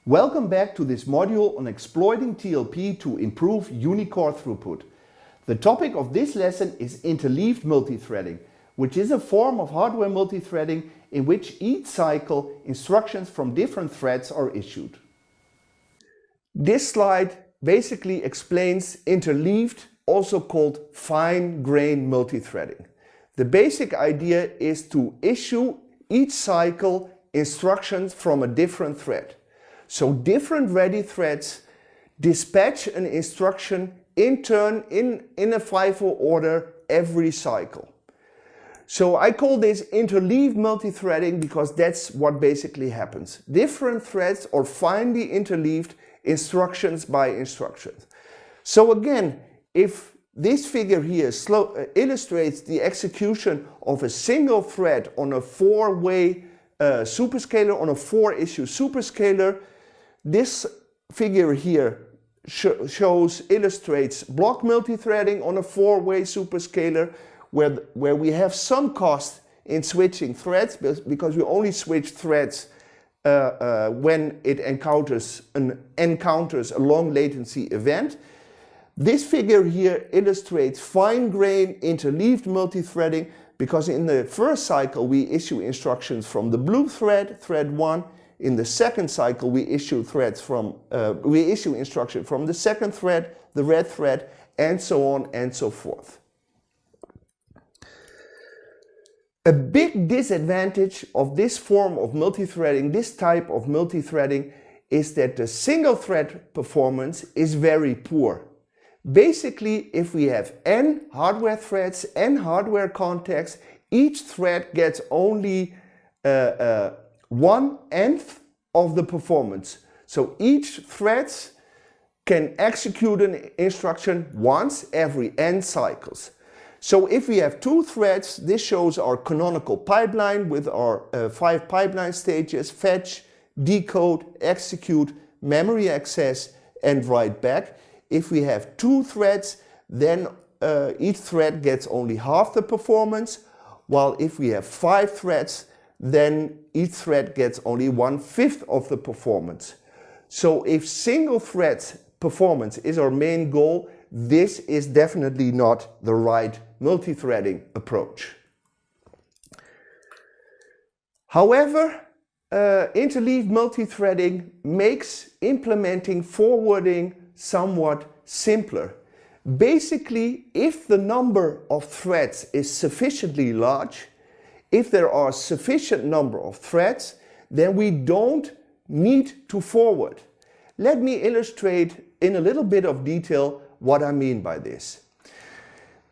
Welcome back to this module on exploiting TLP to improve Unicore throughput. The topic of this lesson is interleaved multithreading, which is a form of hardware multithreading in which each cycle instructions from different threads are issued. This slide basically explains interleaved, also called fine-grained multithreading. The basic idea is to issue each cycle instructions from a different thread. So different ready threads dispatch an instruction in turn in a FIFO order every cycle. So I call this interleaved multithreading because that's what basically happens. Different threads are finely interleaved instructions by instructions. So again, if this figure here illustrates the execution of a single thread on a four-way superscalar, on a four-issue superscalar, this figure here illustrates block multithreading on a four-way superscalar where we have some cost in switching threads because we only switch threads when it encounters a long latency event. This figure here illustrates fine-grained interleaved multithreading because in the first cycle we issue instructions from the blue thread, thread 1. In the second cycle we issue instruction from the second thread, the red thread, and so on and so forth. A big disadvantage of this form of multithreading, this type of multithreading, is that the single thread performance is very poor. Basically, if we have n hardware threads, n hardware contacts, each thread gets only 1/n of the performance. So each thread can execute an instruction once every n cycles. So if we have two threads, this shows our canonical pipeline with our 5 pipeline stages: fetch, decode, execute, memory access, and write back. If we have two threads, then each thread gets only half the performance, while if we have 5 threads, then each thread gets only 1/5 of the performance. So if single thread performance is our main goal, this is definitely not the right multithreading approach. However, interleaved multithreading makes implementing forwarding somewhat simpler. Basically, if the number of threads is sufficiently large, if there are sufficient number of threads, then we don't need to forward. Let me illustrate in a little bit of detail what I mean by this.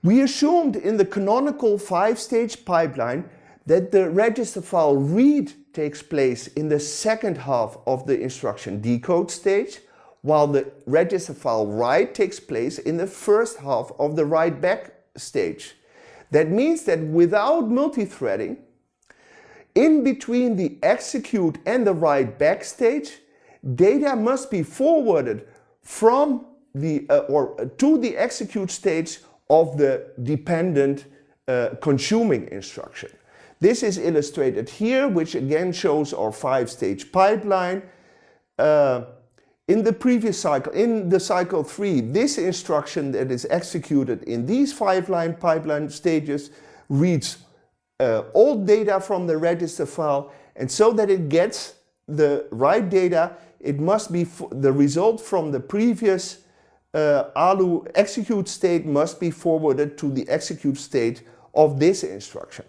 We assumed in the canonical 5-stage pipeline that the register file read takes place in the second half of the instruction decode stage, while the register file write takes place in the first half of the write back stage. That means that without multithreading, in between the execute and the write back stage, data must be forwarded from to the execute stage of the dependent consuming instruction. This is illustrated here, which again shows our 5-stage pipeline. In the previous cycle, in the cycle 3, this instruction that is executed in these 5-line pipeline stages reads all data from the register file, and so that it gets the right data, it must be the result from the previous ALU execute state must be forwarded to the execute state of this instruction.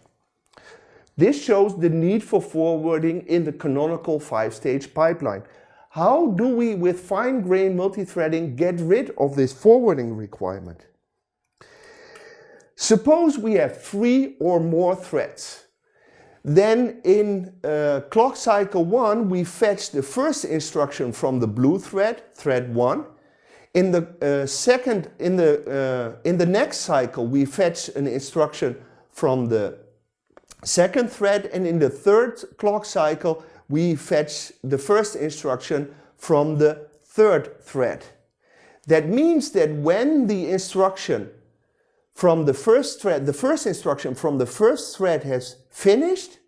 This shows the need for forwarding in the canonical 5-stage pipeline. How do we, with fine-grained multithreading, get rid of this forwarding requirement? Suppose we have 3 or more threads. Then in clock cycle 1, we fetch the first instruction from the blue thread, thread 1. In the next cycle, we fetch an instruction from the second thread, and in the third clock cycle, we fetch the first instruction from the third thread. That means that when the instruction from the first instruction from the first thread has finished,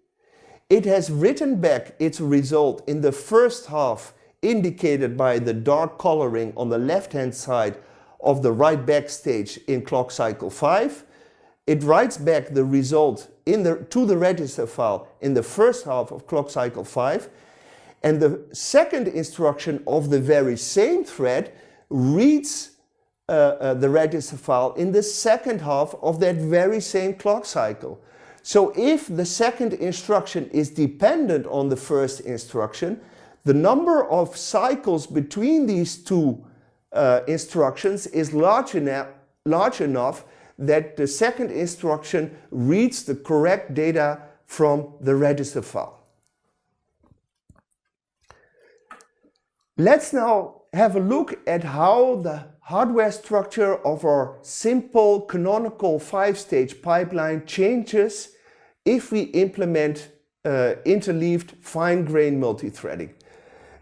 it has written back its result in the first half indicated by the dark coloring on the left-hand side of the write back stage in clock cycle 5. It writes back the result to the register file in the first half of clock cycle 5. And the second instruction of the very same thread reads the register file in the second half of that very same clock cycle. So if the second instruction is dependent on the first instruction, the number of cycles between these two instructions is large enough that the second instruction reads the correct data from the register file. Let's now have a look at how the hardware structure of our simple canonical 5-stage pipeline changes if we implement interleaved fine-grained multithreading.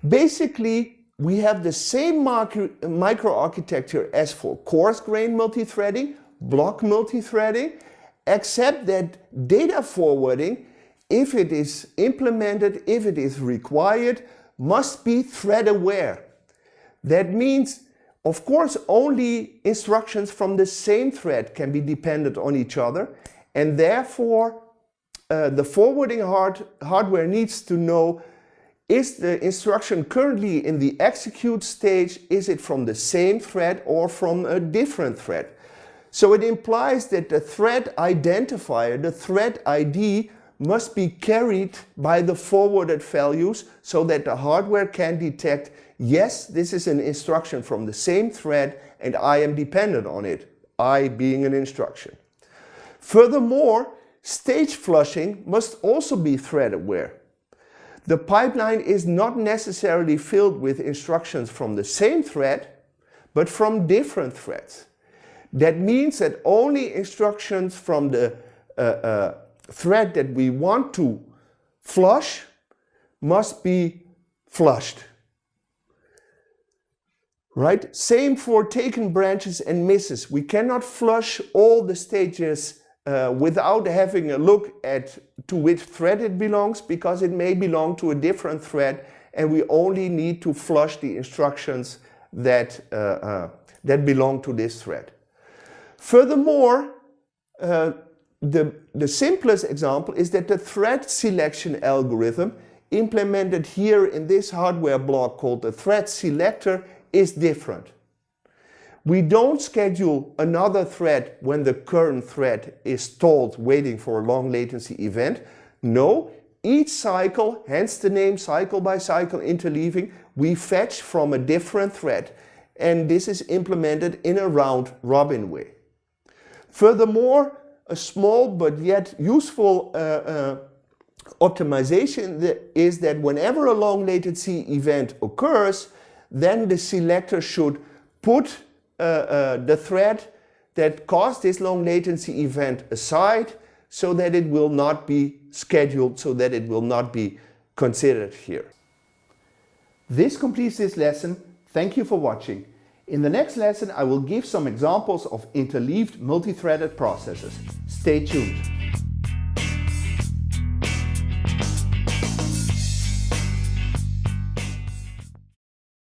Basically, we have the same microarchitecture as for coarse-grained multithreading, block multithreading, except that data forwarding, if it is implemented, if it is required, must be thread aware. That means, of course, only instructions from the same thread can be dependent on each other, and therefore the forwarding hardware needs to know, is the instruction currently in the execute stage, is it from the same thread or from a different thread? So it implies that the thread identifier, the thread ID, must be carried by the forwarded values so that the hardware can detect, yes, this is an instruction from the same thread and I am dependent on it, I being an instruction. Furthermore, stage flushing must also be thread aware. The pipeline is not necessarily filled with instructions from the same thread, but from different threads. That means that only instructions from the thread that we want to flush must be flushed. Right? Same for taken branches and misses. We cannot flush all the stages without having a look at to which thread it belongs, because it may belong to a different thread, and we only need to flush the instructions that belong to this thread. Furthermore, the simplest example is that the thread selection algorithm implemented here in this hardware block called the thread selector is different. We don't schedule another thread when the current thread is stalled waiting for a long latency event. No, each cycle, hence the name cycle by cycle interleaving, we fetch from a different thread, and this is implemented in a round robin way. Furthermore, a small but yet useful optimization is that whenever a long latency event occurs, then the selector should put the thread that caused this long latency event aside so that it will not be scheduled, so that it will not be considered here. This completes this lesson. Thank you for watching. In the next lesson, I will give some examples of interleaved multi-threaded processes. Stay tuned.